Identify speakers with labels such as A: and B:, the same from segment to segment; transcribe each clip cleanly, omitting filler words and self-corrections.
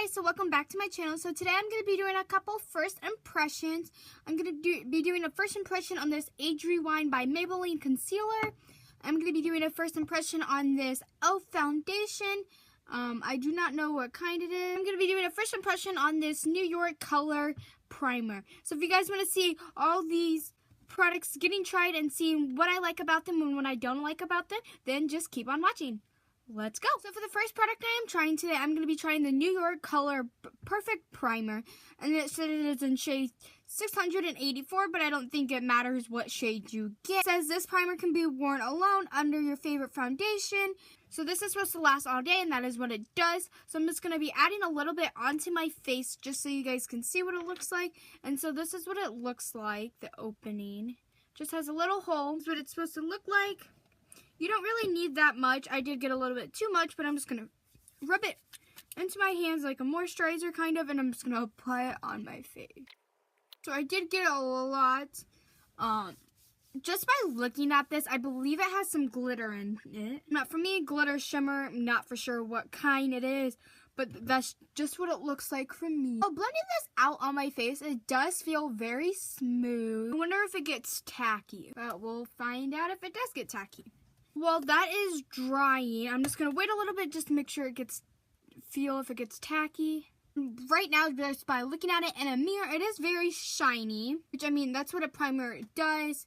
A: Hey, so welcome back to my channel. So today I'm going to be doing a couple first impressions. I'm going to be doing a first impression on this Age Rewind by Maybelline Concealer. I'm going to be doing a first impression on this e.l.f. foundation. I do not know what kind it is. I'm going to be doing a first impression on this New York Color Primer. So if you guys want to see all these products getting tried and seeing what I like about them and what I don't like about them, then just keep on watching. Let's go. So for the first product I am trying today, I'm going to be trying the New York Color Perfect Primer. And it said it is in shade 684, but I don't think it matters what shade you get. It says this primer can be worn alone under your favorite foundation. So this is supposed to last all day, and that is what it does. So I'm just going to be adding a little bit onto my face just so you guys can see what it looks like. And so this is what it looks like, the opening. Just has a little hole. That's what it's supposed to look like. You don't really need that much. I did get a little bit too much, but I'm just going to rub it into my hands like a moisturizer kind of, and I'm just going to apply it on my face. So I did get a lot. Just by looking at this, I believe it has some glitter in it. Not for me, glitter shimmer. I'm not for sure what kind it is, but that's just what it looks like for me. While blending this out on my face, it does feel very smooth. I wonder if it gets tacky, but we'll find out if it does get tacky. While that is drying, I'm just going to wait a little bit just to make sure it gets, feel if it gets tacky. Right now, just by looking at it in a mirror, it is very shiny, which I mean, that's what a primer does.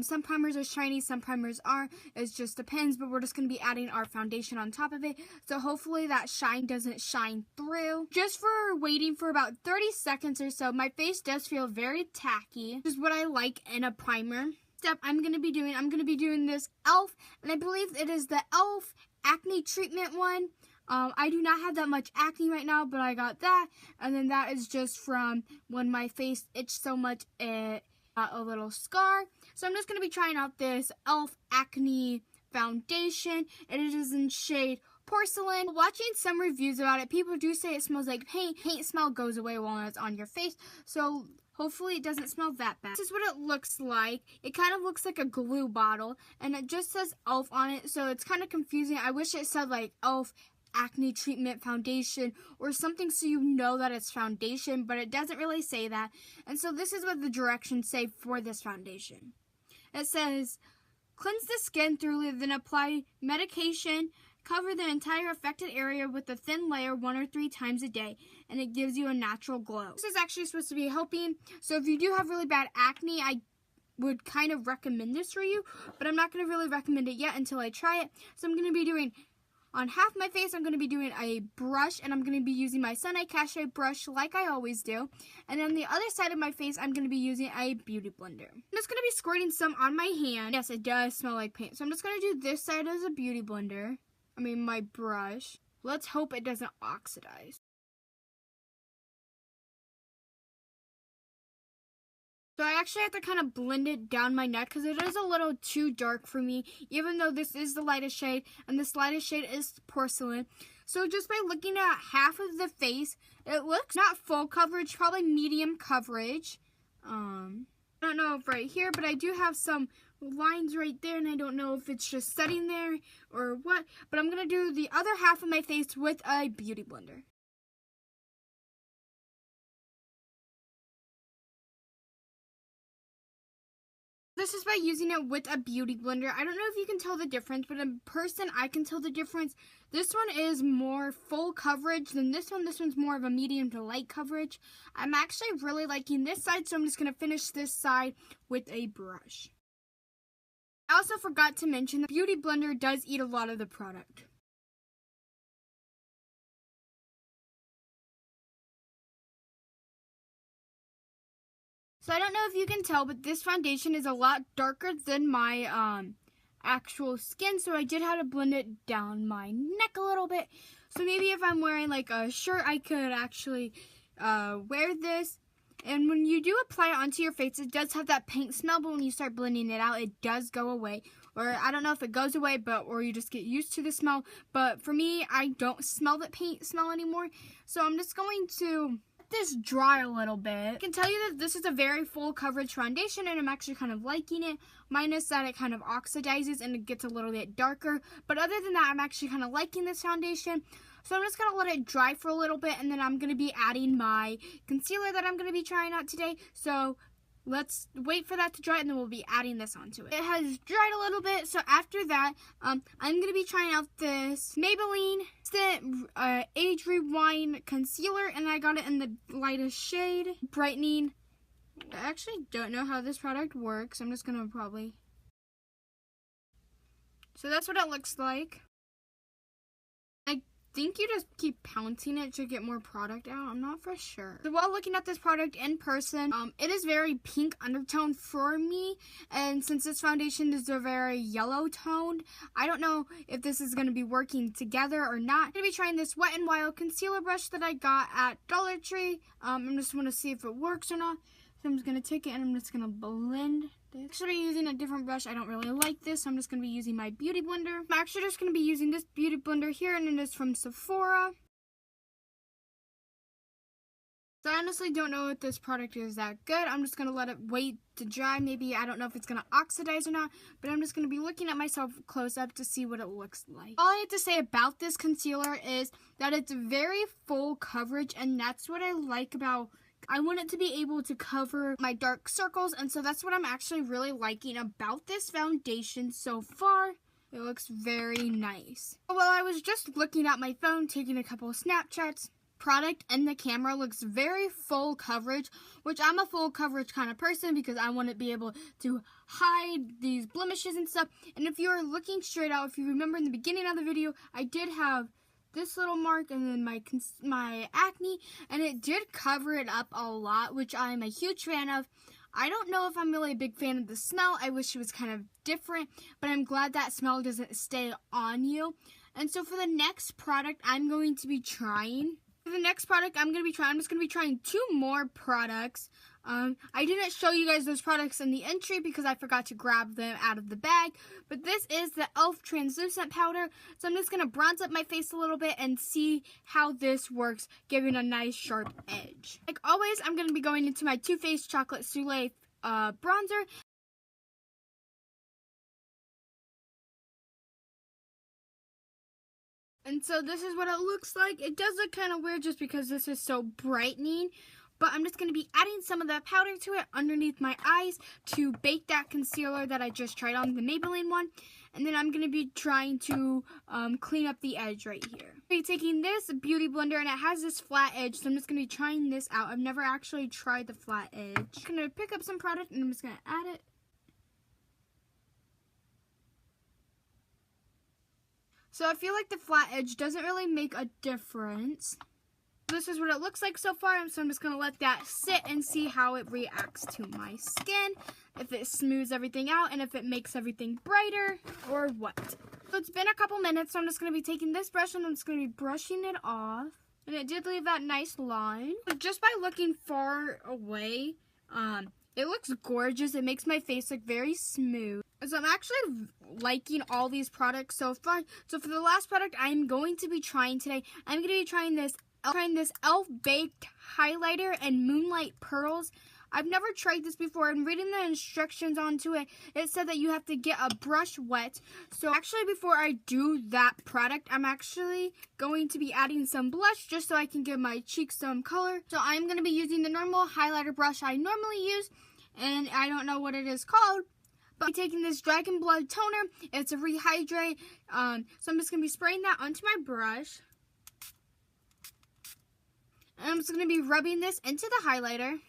A: Some primers are shiny, some primers aren't. It just depends, but we're just going to be adding our foundation on top of it. So hopefully that shine doesn't shine through. Just for waiting for about 30 seconds or so, my face does feel very tacky, which is what I like in a primer. Step I'm going to be doing this e.l.f. and I believe it is the e.l.f. acne treatment one. I do not have that much acne right now, but I got that, and then that is just from when my face itched so much it got a little scar. So I'm just going to be trying out this e.l.f. acne foundation. It is in shade Porcelain. Watching some reviews about it, people do say it smells like paint. Paint smell goes away while it's on your face, so hopefully it doesn't smell that bad. This is what it looks like. It kind of looks like a glue bottle, and it just says e.l.f. on it, so it's kind of confusing. I wish it said like e.l.f. acne treatment foundation or something so you know that it's foundation, but it doesn't really say that. And so this is what the directions say for this foundation. It says, cleanse the skin thoroughly, then apply medication. Cover the entire affected area with a thin layer 1 or 3 times a day, and it gives you a natural glow. This is actually supposed to be helping, so if you do have really bad acne, I would kind of recommend this for you, but I'm not going to really recommend it yet until I try it. So I'm going to be doing, on half my face, I'm going to be doing a brush, and I'm going to be using my Sun Eye Cache brush like I always do. And on the other side of my face, I'm going to be using a beauty blender. I'm just going to be squirting some on my hand. Yes, it does smell like paint. So I'm just going to do this side as a beauty blender. My brush. Let's hope it doesn't oxidize. So I actually have to kind of blend it down my neck because it is a little too dark for me, even though this is the lightest shade, and this lightest shade is Porcelain. So just by looking at half of the face, it looks not full coverage, probably medium coverage. I don't know if right here, but I do have some lines right there, and I don't know if it's just setting there or what, but I'm going to do the other half of my face with a beauty blender. This is by using it with a beauty blender. I don't know if you can tell the difference, but in person I can tell the difference. This one is more full coverage than this one. This one's more of a medium to light coverage. I'm actually really liking this side, so I'm just going to finish this side with a brush. I also forgot to mention the beauty blender does eat a lot of the product. So I don't know if you can tell, but this foundation is a lot darker than my actual skin, so I did have to blend it down my neck a little bit. So maybe if I'm wearing like a shirt, I could actually wear this. And when you do apply it onto your face, it does have that paint smell, but when you start blending it out, it does go away. Or I don't know if it goes away, or you just get used to the smell. But for me, I don't smell that paint smell anymore. So I'm just going to let this dry a little bit. I can tell you that this is a very full coverage foundation, and I'm actually kind of liking it. Minus that it kind of oxidizes and it gets a little bit darker. But other than that, I'm actually kind of liking this foundation. So I'm just going to let it dry for a little bit, and then I'm going to be adding my concealer that I'm going to be trying out today. So let's wait for that to dry, and then we'll be adding this onto it. It has dried a little bit, so after that, I'm going to be trying out this Maybelline Age Rewind Concealer, and I got it in the lightest shade, Brightening. I actually don't know how this product works. I'm just going to probably... So that's what it looks like. I think you just keep pouncing it to get more product out. I'm not for sure. So while looking at this product in person, it is very pink undertone for me. And since this foundation is a very yellow toned, I don't know if this is going to be working together or not. I'm going to be trying this Wet n Wild concealer brush that I got at Dollar Tree. I just want to see if it works or not. So I'm just going to take it and I'm just going to blend this. Actually using a different brush. I don't really like this, so I'm just going to be using my beauty blender. I'm actually just going to be using this beauty blender here, and it is from Sephora. So I honestly don't know if this product is that good. I'm just going to let it wait to dry. Maybe, I don't know if it's going to oxidize or not, but I'm just going to be looking at myself close up to see what it looks like. All I have to say about this concealer is that it's very full coverage, and that's what I like about I want it to be able to cover my dark circles, and so that's what I'm actually really liking about this foundation so far. It looks very nice. While I was just looking at my phone, taking a couple of Snapchats, product and the camera looks very full coverage, which I'm a full coverage kind of person because I want to be able to hide these blemishes and stuff. And if you're looking straight out, if you remember in the beginning of the video, I did have this little mark and then my acne, and it did cover it up a lot, which I'm a huge fan of. I don't know if I'm really a big fan of the smell. I wish it was kind of different, but I'm glad that smell doesn't stay on you. And so for the next product I'm going to be trying, I'm just going to be trying 2 more products. I didn't show you guys those products in the entry because I forgot to grab them out of the bag. But this is the e.l.f. translucent powder. So I'm just going to bronze up my face a little bit and see how this works, giving a nice sharp edge. Like always, I'm going to be going into my Too Faced Chocolate Souffle bronzer. And so this is what it looks like. It does look kind of weird just because this is so brightening. But I'm just going to be adding some of that powder to it underneath my eyes to bake that concealer that I just tried on, the Maybelline one. And then I'm going to be trying to clean up the edge right here. I'm going to be taking this beauty blender, and it has this flat edge, so I'm just going to be trying this out. I've never actually tried the flat edge. I'm going to pick up some product, and I'm just going to add it. So I feel like the flat edge doesn't really make a difference. This is what it looks like so far, so I'm just going to let that sit and see how it reacts to my skin, if it smooths everything out, and if it makes everything brighter, or what. So it's been a couple minutes, so I'm just going to be taking this brush, and I'm just going to be brushing it off. And it did leave that nice line. But just by looking far away, it looks gorgeous. It makes my face look very smooth. So I'm actually liking all these products so far. So for the last product I'm going to be trying today, I'm going to be trying this e.l.f. Baked Highlighter and Moonlight Pearls. I've never tried this before, and reading the instructions onto it, it said that you have to get a brush wet. So actually before I do that product, I'm actually going to be adding some blush just so I can give my cheeks some color. So I'm going to be using the normal highlighter brush I normally use, and I don't know what it is called. But I'm taking this Dragon Blood toner. It's a rehydrate. So I'm just going to be spraying that onto my brush. And I'm just going to be rubbing this into the highlighter.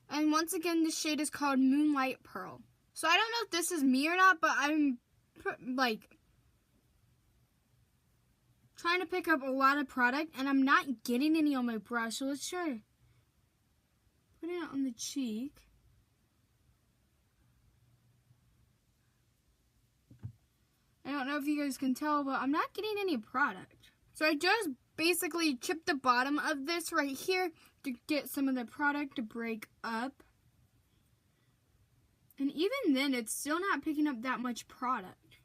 A: And once again, the shade is called Moonlight Pearl. So I don't know if this is me or not, but I'm like trying to pick up a lot of product, and I'm not getting any on my brush. So let's try putting it on the cheek. I don't know if you guys can tell, but I'm not getting any product. So I just basically chipped the bottom of this right here to get some of the product to break up. And even then, it's still not picking up that much product.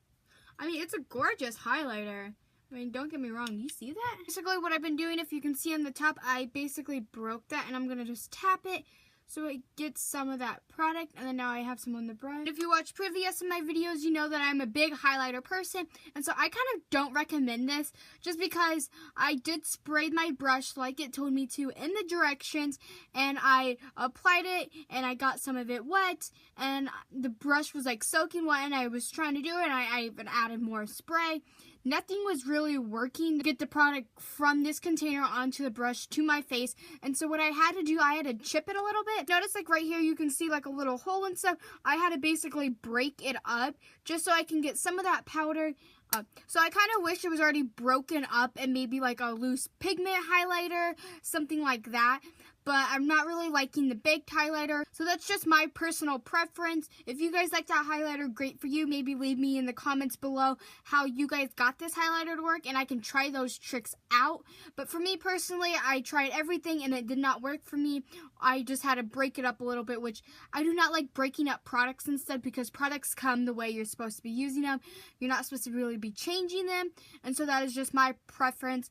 A: I mean, it's a gorgeous highlighter. I mean, don't get me wrong, you see that? Basically what I've been doing, if you can see on the top, I basically broke that, and I'm going to just tap it so it gets some of that product, and then now I have some on the brush. If you watch previous of my videos, you know that I'm a big highlighter person, and so I kind of don't recommend this just because I did spray my brush like it told me to in the directions, and I applied it, and I got some of it wet, and the brush was like soaking wet, and I was trying to do it, and I even added more spray. Nothing was really working to get the product from this container onto the brush to my face. And so what I had to do, I had to chip it a little bit. Notice like right here, you can see like a little hole and stuff. I had to basically break it up just so I can get some of that powder up. So I kind of wish it was already broken up and maybe like a loose pigment highlighter, something like that. But I'm not really liking the baked highlighter. So that's just my personal preference. If you guys like that highlighter, great for you. Maybe leave me in the comments below how you guys got this highlighter to work, and I can try those tricks out. But for me personally, I tried everything and it did not work for me. I just had to break it up a little bit, which I do not like breaking up products instead, because products come the way you're supposed to be using them. You're not supposed to really be changing them. And so that is just my preference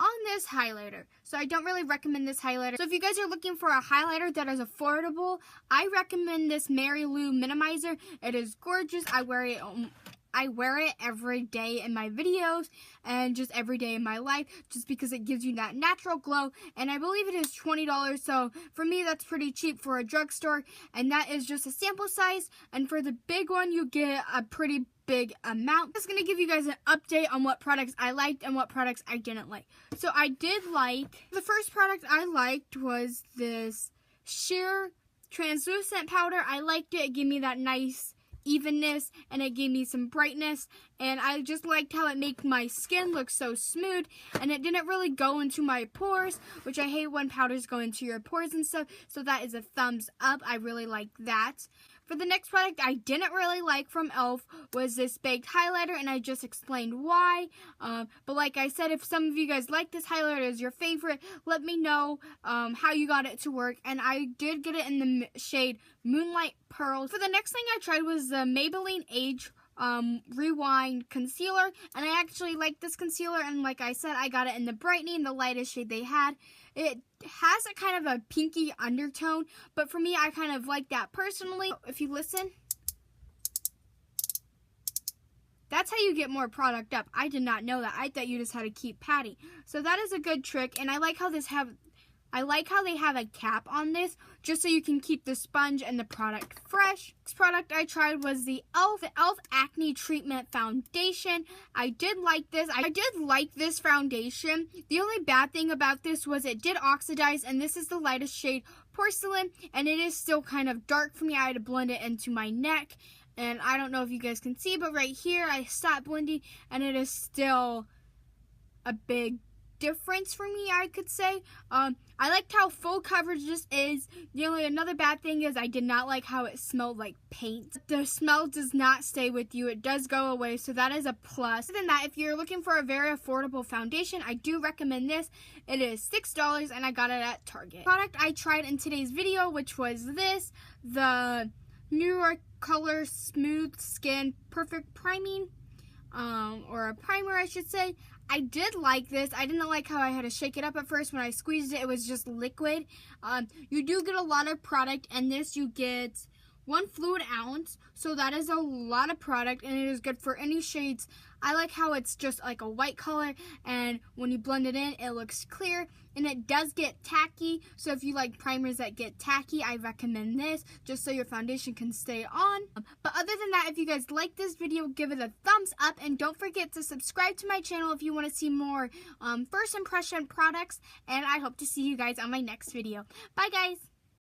A: on this highlighter. So I don't really recommend this highlighter. So if you guys are looking for a highlighter that is affordable, I recommend this Mary Lou Minimizer. It is gorgeous. I wear it every day in my videos and just every day in my life, just because it gives you that natural glow, and I believe it is $20, so for me that's pretty cheap for a drugstore, and that is just a sample size, and for the big one you get a pretty big amount. I'm just going to give you guys an update on what products I liked and what products I didn't like. So I did like, the first product I liked was this sheer translucent powder. I liked it. It gave me that nice evenness, and it gave me some brightness, and I just liked how it made my skin look so smooth, and it didn't really go into my pores, which I hate when powders go into your pores and stuff, so that is a thumbs up. I really like that. For the next product I didn't really like from e.l.f. was this baked highlighter, and I just explained why. But like I said, if some of you guys like this highlighter as your favorite, let me know how you got it to work. And I did get it in the shade Moonlight Pearls. For the next thing I tried was the Maybelline Age Rewind Concealer, and I actually like this concealer, and like I said, I got it in the brightening, the lightest shade they had. It has a kind of a pinky undertone, but for me, I kind of like that personally. If you listen, that's how you get more product up. I did not know that. I thought you just had to keep patting. So that is a good trick, and I like how they have a cap on this, just so you can keep the sponge and the product fresh. Next product I tried was the e.l.f. Acne Treatment Foundation. I did like this. I did like this foundation. The only bad thing about this was it did oxidize, and this is the lightest shade Porcelain, and it is still kind of dark for me. I had to blend it into my neck, and I don't know if you guys can see, but right here I stopped blending, and it is still a big difference for me, I could say. I liked how full coverage this is. The only another bad thing is I did not like how it smelled like paint. The smell does not stay with you. It does go away, so that is a plus. Other than that, if you're looking for a very affordable foundation, I do recommend this. It is $6, and I got it at Target. The product I tried in today's video, which was this, the New York Color Smooth Skin Perfect Priming, or a primer, I should say. I did like this. I didn't like how I had to shake it up at first. When I squeezed it, it was just liquid. You do get a lot of product, and this you get 1 fluid ounce, so that is a lot of product, and it is good for any shades. I like how it's just like a white color, and when you blend it in, it looks clear, and it does get tacky, so if you like primers that get tacky, I recommend this, just so your foundation can stay on. But other than that, if you guys like this video, give it a thumbs up, and don't forget to subscribe to my channel if you want to see more first impression products, and I hope to see you guys on my next video. Bye guys!